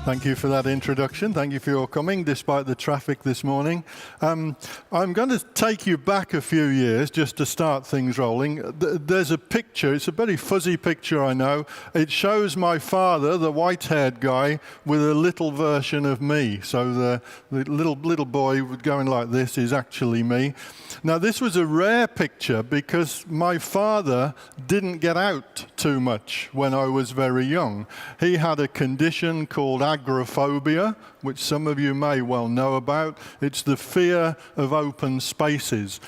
Thank you for that introduction. Thank you for your coming, despite the traffic this morning. I'm going to take you back a few years just to start things rolling. There's a picture. It's a very fuzzy picture, I know. It shows my father, the white-haired guy, with a little version of me. So the little boy going like this is actually me. Now, this was a rare picture because my father didn't get out too much when I was very young. He had a condition called Agoraphobia, which some of you may well know about. It's the fear of open spaces.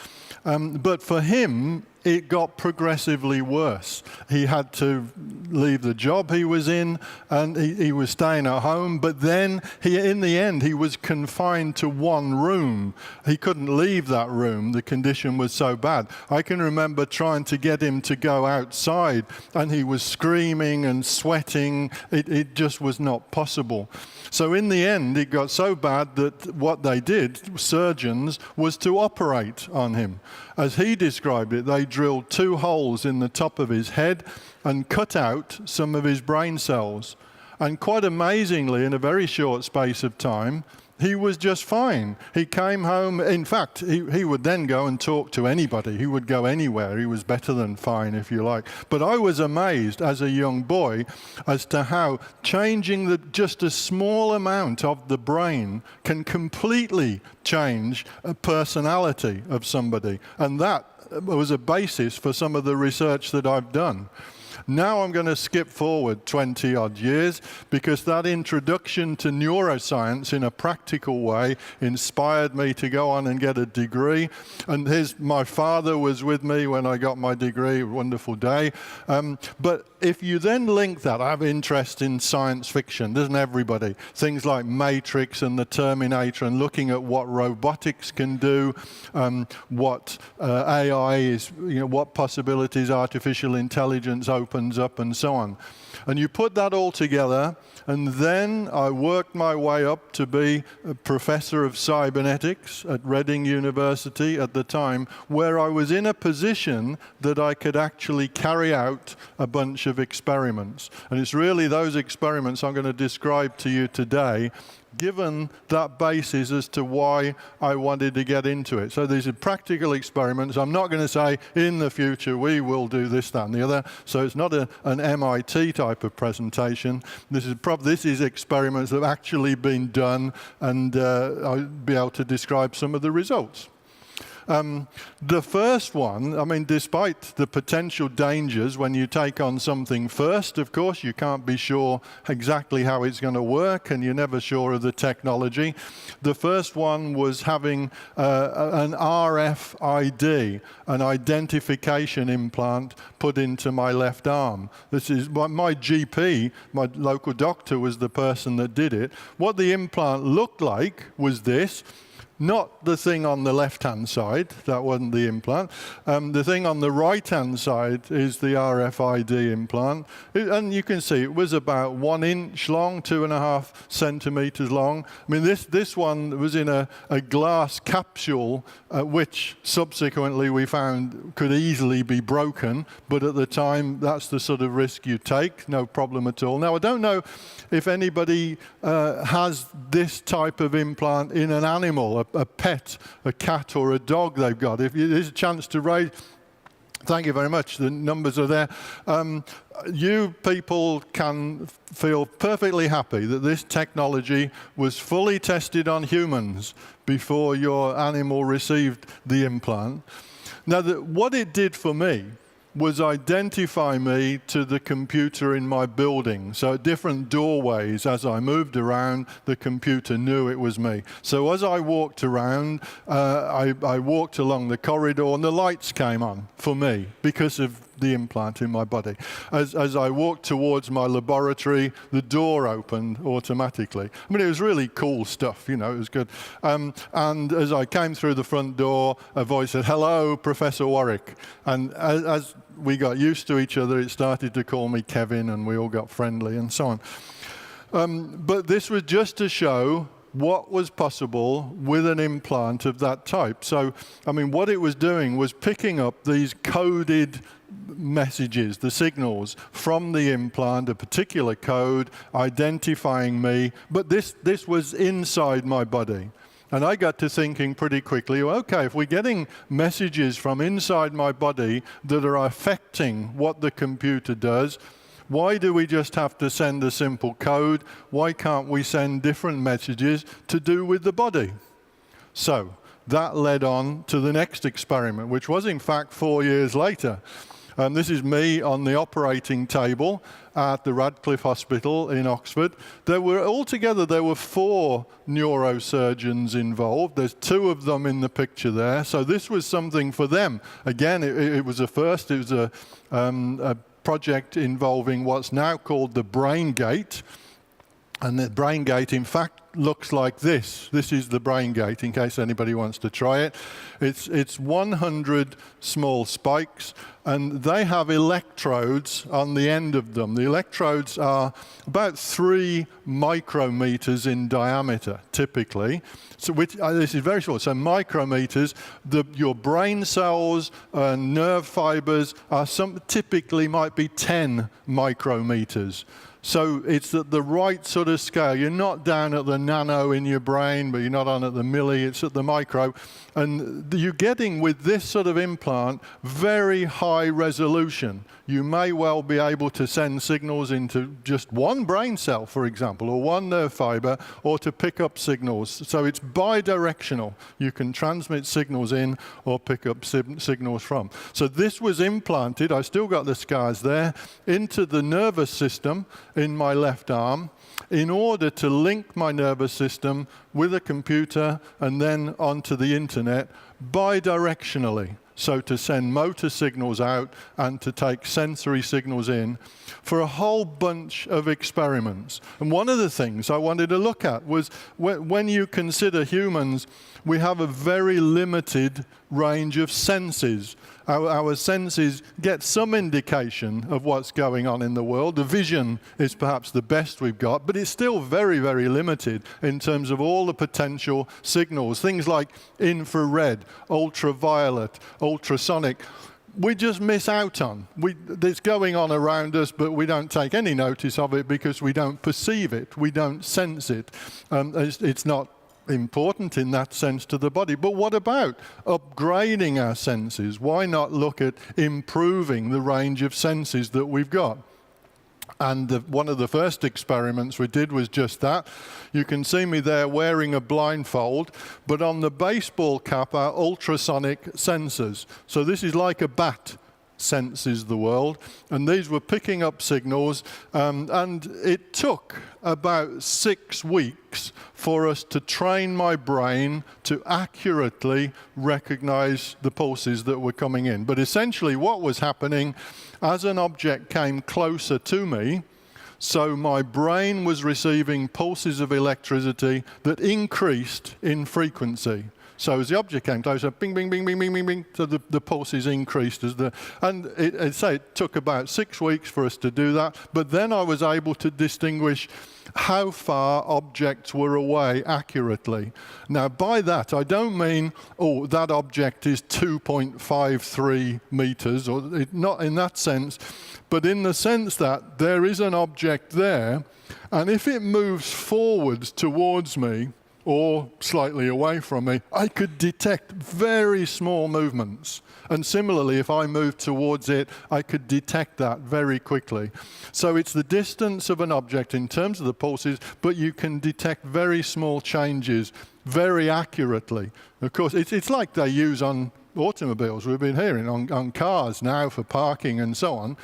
But for him, it got progressively worse. He had to leave the job he was in, and he was staying at home, but then in the end, he was confined to one room. He couldn't leave that room. The condition was so bad. I can remember trying to get him to go outside, and he was screaming and sweating. It just was not possible. So in the end, it got so bad that what they did, surgeons, was to operate on him. As he described it, they drilled 2 holes in the top of his head and cut out some of his brain cells. And quite amazingly, in a very short space of time, he was just fine. He came home. In fact, he would then go and talk to anybody. He would go anywhere. He was better than fine, if you like. But I was amazed as a young boy as to how changing just a small amount of the brain can completely change a personality of somebody. And that was a basis for some of the research that I've done. Now I'm going to skip forward 20-odd years because that introduction to neuroscience in a practical way inspired me to go on and get a degree. And my father was with me when I got my degree, a wonderful day. But if you then link that, I have interest in science fiction, doesn't everybody? Things like Matrix and the Terminator and looking at what robotics can do, what AI is, what possibilities artificial intelligence opens up and so on. And you put that all together, and then I worked my way up to be a professor of cybernetics at Reading University at the time, where I was in a position that I could actually carry out a bunch of experiments. And it's really those experiments I'm going to describe to you today, given that basis as to why I wanted to get into it. So these are practical experiments. I'm not going to say, in the future, we will do this, that, and the other. So it's not an MIT type of presentation. This is experiments that have actually been done, and I'll be able to describe some of the results. The first one, I mean, despite the potential dangers when you take on something first, of course, you can't be sure exactly how it's going to work, and you're never sure of the technology. The first one was having an RFID, an identification implant, put into my left arm. This is my GP, my local doctor, was the person that did it. What the implant looked like was this. Not the thing on the left-hand side, that wasn't the implant. The thing on the right-hand side is the RFID implant. And you can see it was about 1 inch long, 2.5 centimeters long. I mean, this one was in a glass capsule, which subsequently we found could easily be broken. But at the time, that's the sort of risk you take, no problem at all. Now, I don't know if anybody has this type of implant in an animal, a pet, a cat or a dog they've got. If there's a chance to raise, thank you very much, the numbers are there. You people can feel perfectly happy that this technology was fully tested on humans before your animal received the implant. Now, what it did for me was identify me to the computer in my building. So at different doorways, as I moved around, the computer knew it was me. So as I walked around, I walked along the corridor, and the lights came on for me because of the implant in my body. As I walked towards my laboratory, the door opened automatically. I mean, it was really cool stuff, it was good. And as I came through the front door, a voice said, "Hello, Professor Warwick." And as we got used to each other, it started to call me Kevin, and we all got friendly and so on. But this was just to show what was possible with an implant of that type. So, I mean, what it was doing was picking up these coded messages, the signals from the implant, a particular code, identifying me, but this was inside my body. And I got to thinking pretty quickly, well, okay, if we're getting messages from inside my body that are affecting what the computer does, why do we just have to send a simple code? Why can't we send different messages to do with the body? So that led on to the next experiment, which was in fact 4 years later. This is me on the operating table at the Radcliffe Hospital in Oxford. Altogether, there were 4 neurosurgeons involved. There's 2 of them in the picture there. So this was something for them. Again, it was a first. It was a project involving what's now called the brain gate. And the brain gate, in fact, looks like this. This is the brain gate, in case anybody wants to try it. It's 100 small spikes, and they have electrodes on the end of them. The electrodes are about 3 micrometers in diameter, typically. So this is very short. So micrometers, your brain cells and nerve fibers are typically might be 10 micrometers. So it's at the right sort of scale. You're not down at the nano in your brain, but you're not on at the milli, it's at the micro. And you're getting, with this sort of implant, very high resolution. You may well be able to send signals into just one brain cell, for example, or one nerve fiber, or to pick up signals. So it's bidirectional. You can transmit signals in or pick up signals from. So this was implanted, I still got the scars there, into the nervous system in my left arm, in order to link my nervous system with a computer and then onto the internet bidirectionally. So to send motor signals out and to take sensory signals in for a whole bunch of experiments. And one of the things I wanted to look at was when you consider humans, we have a very limited range of senses. Our senses get some indication of what's going on in the world. The vision is perhaps the best we've got, but it's still very, very limited in terms of all the potential signals. Things like infrared, ultraviolet, ultrasonic, we just miss out on. It's going on around us, but we don't take any notice of it because we don't perceive it, we don't sense it. It's not important in that sense to the body. But what about upgrading our senses? Why not look at improving the range of senses that we've got? And one of the first experiments we did was just that. You can see me there wearing a blindfold, but on the baseball cap are ultrasonic sensors. So this is like a bat senses the world, and these were picking up signals, and it took about 6 weeks for us to train my brain to accurately recognize the pulses that were coming in. But essentially what was happening, as an object came closer to me, so my brain was receiving pulses of electricity that increased in frequency. So as the object came closer, bing, bing, bing, bing, bing, bing, bing, so the pulses increased. It took about 6 weeks for us to do that, but then I was able to distinguish how far objects were away accurately. Now by that, I don't mean, oh, that object is 2.53 meters, or not in that sense, but in the sense that there is an object there, and if it moves forwards towards me, or slightly away from me, I could detect very small movements. And similarly, if I moved towards it, I could detect that very quickly. So it's the distance of an object in terms of the pulses, but you can detect very small changes very accurately. Of course, it's like they use on automobiles. We've been hearing on cars now for parking and so on.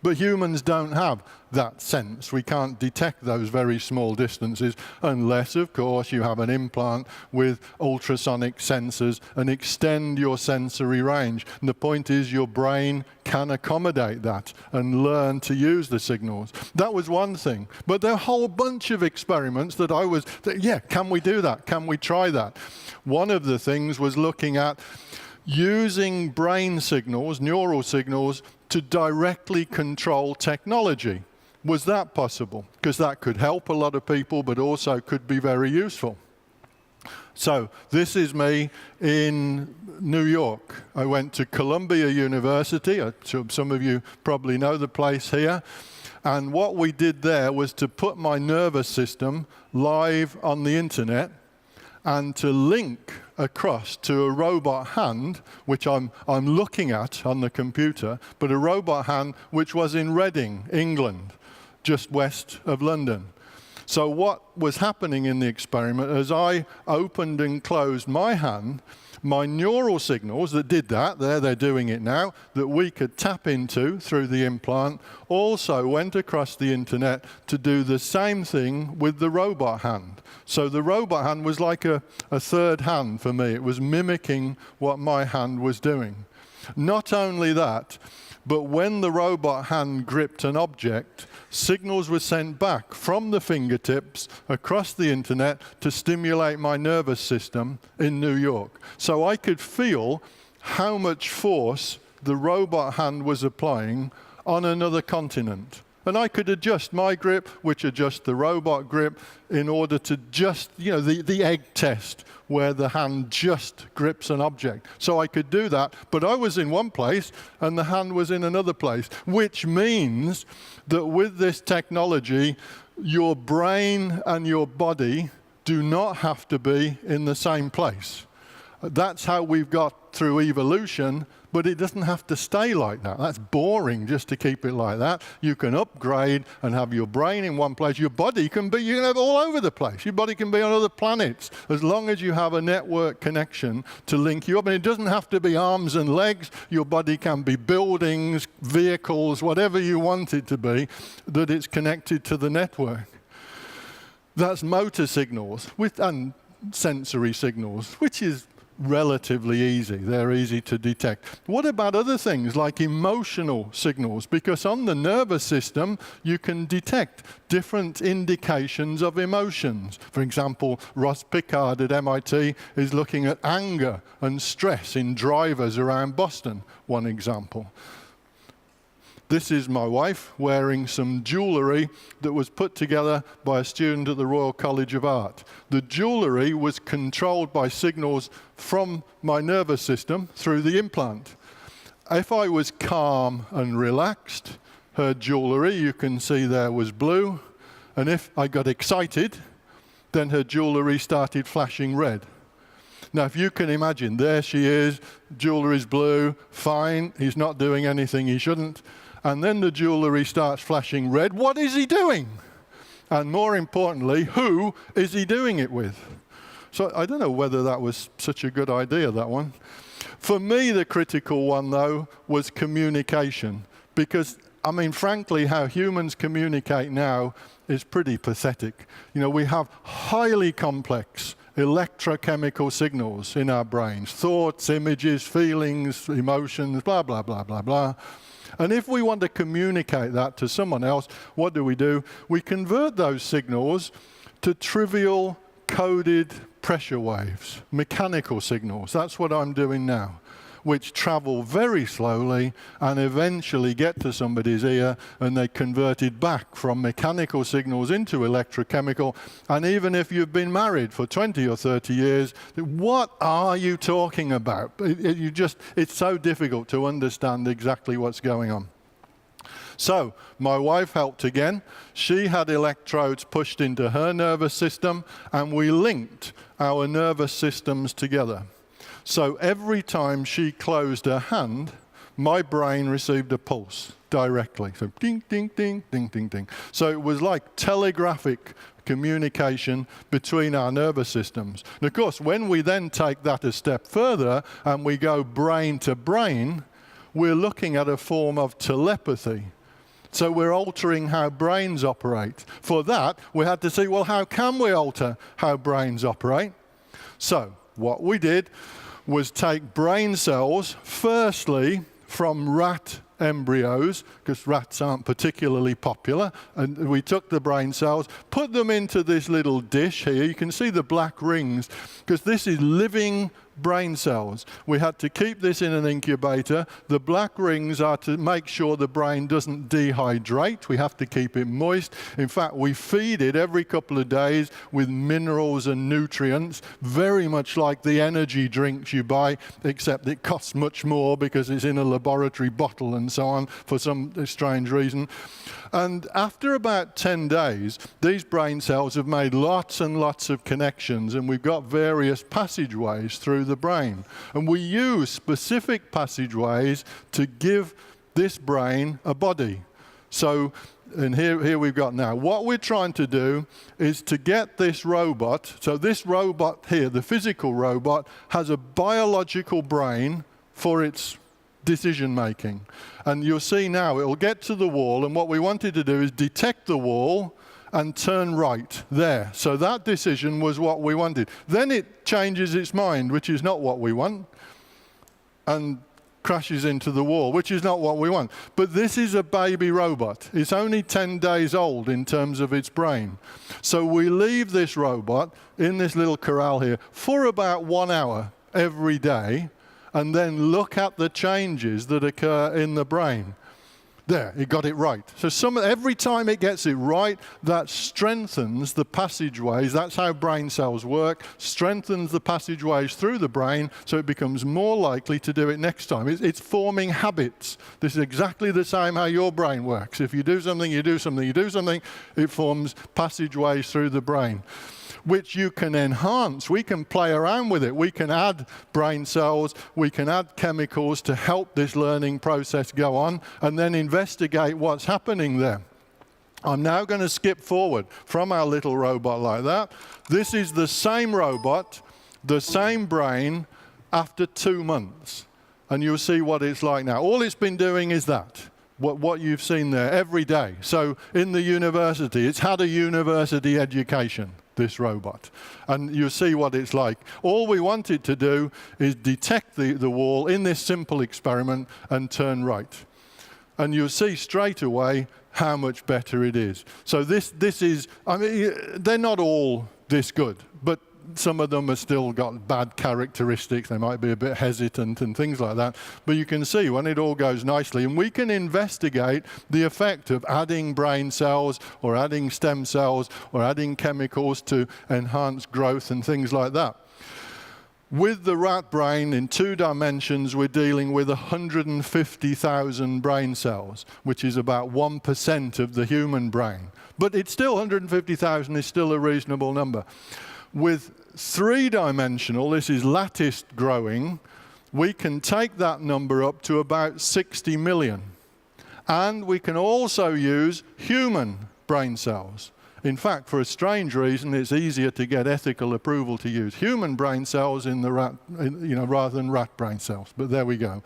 But humans don't have that sense. We can't detect those very small distances unless, of course, you have an implant with ultrasonic sensors and extend your sensory range. And the point is your brain can accommodate that and learn to use the signals. That was one thing. But there are a whole bunch of experiments that can we do that? Can we try that? One of the things was looking at using brain signals, neural signals, to directly control technology. Was that possible? Because that could help a lot of people, but also could be very useful. So this is me in New York. I went to Columbia University. Some of you probably know the place here. And what we did there was to put my nervous system live on the internet and to link across to a robot hand, which I'm looking at on the computer, but a robot hand which was in Reading, England, just west of London. So what was happening in the experiment, as I opened and closed my hand, my neural signals that did that, they're doing it now, that we could tap into through the implant, also went across the internet to do the same thing with the robot hand. So the robot hand was like a third hand for me. It was mimicking what my hand was doing. Not only that, but when the robot hand gripped an object, signals were sent back from the fingertips across the internet to stimulate my nervous system in New York. So I could feel how much force the robot hand was applying on another continent. And I could adjust my grip, which adjusts the robot grip, in order to just, the egg test, where the hand just grips an object. So I could do that, but I was in one place and the hand was in another place, which means that with this technology, your brain and your body do not have to be in the same place. That's how we've got through evolution, but it doesn't have to stay like that. That's boring just to keep it like that. You can upgrade and have your brain in one place. Your body can be, you can have all over the place. Your body can be on other planets, as long as you have a network connection to link you up. And it doesn't have to be arms and legs. Your body can be buildings, vehicles, whatever you want it to be, that it's connected to the network. That's motor signals and sensory signals, which is relatively easy. They're easy to detect. What about other things like emotional signals? Because on the nervous system, you can detect different indications of emotions. For example, Ross Pickard at MIT is looking at anger and stress in drivers around Boston, one example. This is my wife wearing some jewellery that was put together by a student at the Royal College of Art. The jewellery was controlled by signals from my nervous system through the implant. If I was calm and relaxed, her jewellery, you can see there, was blue. And if I got excited, then her jewellery started flashing red. Now, if you can imagine, there she is, jewellery's blue, fine, he's not doing anything he shouldn't. And then the jewellery starts flashing red. What is he doing? And more importantly, who is he doing it with? So I don't know whether that was such a good idea, that one. For me, the critical one, though, was communication. Because, frankly, how humans communicate now is pretty pathetic. We have highly complex electrochemical signals in our brains. Thoughts, images, feelings, emotions, blah, blah, blah, blah, blah. And if we want to communicate that to someone else, what do? We convert those signals to trivial coded pressure waves, mechanical signals. That's what I'm doing now, which travel very slowly and eventually get to somebody's ear, and they convert it back from mechanical signals into electrochemical. And even if you've been married for 20 or 30 years, what are you talking about? It's so difficult to understand exactly what's going on. So my wife helped again. She had electrodes pushed into her nervous system, and we linked our nervous systems together. So every time she closed her hand, my brain received a pulse directly. So ding, ding, ding, ding, ding, ding. So it was like telegraphic communication between our nervous systems. And of course, when we then take that a step further and we go brain to brain, we're looking at a form of telepathy. So we're altering how brains operate. For that, we had to see, well, how can we alter how brains operate? So what we did was take brain cells, firstly from rat embryos, because rats aren't particularly popular, and we took the brain cells, put them into this little dish here. You can see the black rings, because this is living brain cells. We had to keep this in an incubator. The black rings are to make sure the brain doesn't dehydrate. We have to keep it moist. In fact, we feed it every couple of days with minerals and nutrients, very much like the energy drinks you buy, except it costs much more because it's in a laboratory bottle and so on for some strange reason. And after about 10 days, these brain cells have made lots and lots of connections, and we've got various passageways through the brain. And we use specific passageways to give this brain a body. So, and here we've got now, what we're trying to do is to get this robot, so this robot here, the physical robot, has a biological brain for its decision making. And you'll see now it'll get to the wall, and what we wanted to do is detect the wall and turn right there. So that decision was what we wanted. Then it changes its mind, which is not what we want, and crashes into the wall, which is not what we want. But this is a baby robot. It's only 10 days old in terms of its brain. So we leave this robot in this little corral here for about 1 hour every day, and then look at the changes that occur in the brain. There, it got it right. So every time it gets it right, that strengthens the passageways. That's how brain cells work. Strengthens the passageways through the brain, so it becomes more likely to do it next time. It's forming habits. This is exactly the same how your brain works. If you do something, you do something, you do something, it forms passageways through the brain, which you can enhance. We can play around with it. We can add brain cells, we can add chemicals to help this learning process go on, and then investigate what's happening there. I'm now going to skip forward from our little robot like that. This is the same robot, the same brain, after 2 months. And you'll see what it's like now. All it's been doing is that. What you've seen there every day. So in the university, it's had a university education, this robot. And you'll see what it's like. All we wanted to do is detect the wall in this simple experiment and turn right. And you'll see straight away how much better it is. So this is, I mean, they're not all this good, but some of them have still got bad characteristics. They might be a bit hesitant and things like that. But you can see when it all goes nicely, and we can investigate the effect of adding brain cells or adding stem cells or adding chemicals to enhance growth and things like that. With the rat brain in 2 dimensions, we're dealing with 150,000 brain cells, which is about 1% of the human brain. But it's still 150,000 is still a reasonable number. With 3-dimensional, this is latticed growing, we can take that number up to about 60 million. And we can also use human brain cells. In fact, for a strange reason, it's easier to get ethical approval to use human brain cells in the rat, rather than rat brain cells. But there we go.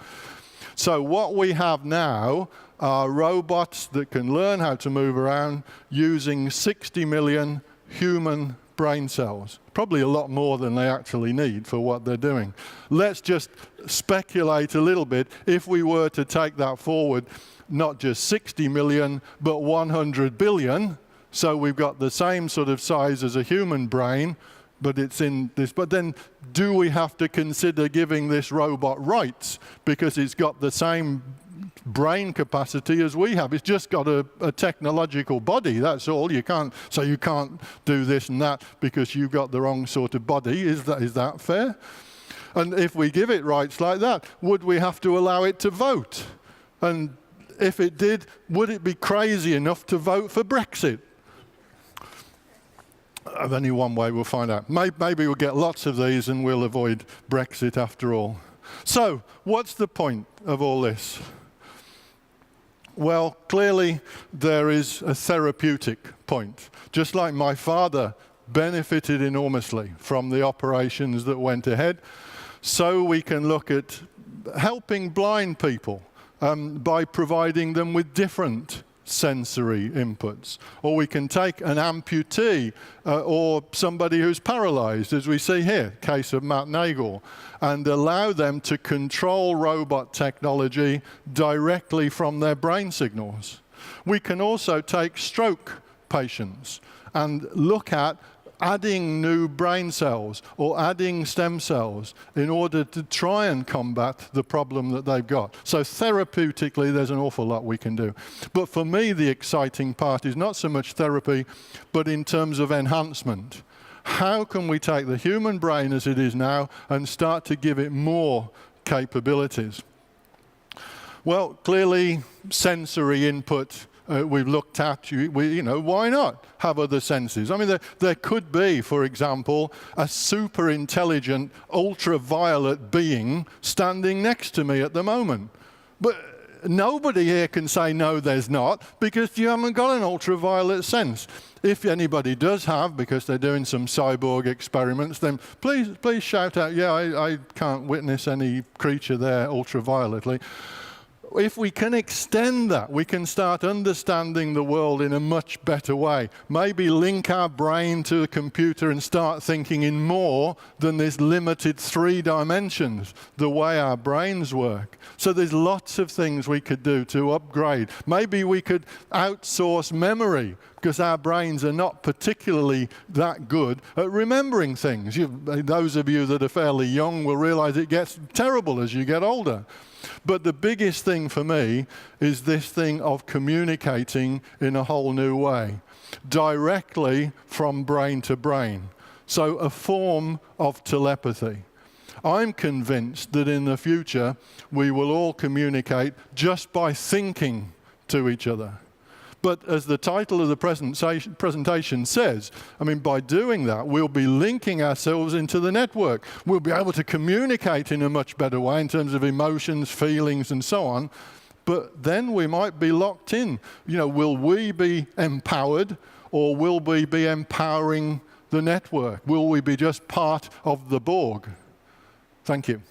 So what we have now are robots that can learn how to move around using 60 million human brain cells. Probably a lot more than they actually need for what they're doing. Let's just speculate a little bit. If we were to take that forward, not just 60 million, but 100 billion, so we've got the same sort of size as a human brain, but it's in this. But then do we have to consider giving this robot rights because it's got the same brain capacity as we have? It's just got a technological body, that's all. You can't do this and that because you've got the wrong sort of body. Is that fair? And if we give it rights like that, would we have to allow it to vote? And if it did, would it be crazy enough to vote for Brexit? Only one way, we'll find out. Maybe we'll get lots of these and we'll avoid Brexit after all. So, what's the point of all this? Well, clearly there is a therapeutic point. Just like my father benefited enormously from the operations that went ahead, so we can look at helping blind people by providing them with different sensory inputs. Or we can take an amputee or somebody who's paralyzed, as we see here, case of Matt Nagel, and allow them to control robot technology directly from their brain signals. We can also take stroke patients and look at adding new brain cells or adding stem cells in order to try and combat the problem that they've got. So therapeutically, there's an awful lot we can do. But for me, the exciting part is not so much therapy, but in terms of enhancement. How can we take the human brain as it is now and start to give it more capabilities? Well, clearly, sensory input we've looked at, why not have other senses? I mean, there could be, for example, a super intelligent, ultraviolet being standing next to me at the moment. But nobody here can say, no, there's not, because you haven't got an ultraviolet sense. If anybody does have, because they're doing some cyborg experiments, then please shout out, yeah, I can't witness any creature there ultravioletly. If we can extend that, we can start understanding the world in a much better way. Maybe link our brain to a computer and start thinking in more than this limited 3 dimensions, the way our brains work. So there's lots of things we could do to upgrade. Maybe we could outsource memory, because our brains are not particularly that good at remembering things. Those of you that are fairly young will realize it gets terrible as you get older. But the biggest thing for me is this thing of communicating in a whole new way, directly from brain to brain. So a form of telepathy. I'm convinced that in the future, we will all communicate just by thinking to each other. But as the title of the presentation says, I mean, by doing that, we'll be linking ourselves into the network. We'll be able to communicate in a much better way in terms of emotions, feelings, and so on. But then we might be locked in. Will we be empowered, or will we be empowering the network? Will we be just part of the Borg? Thank you.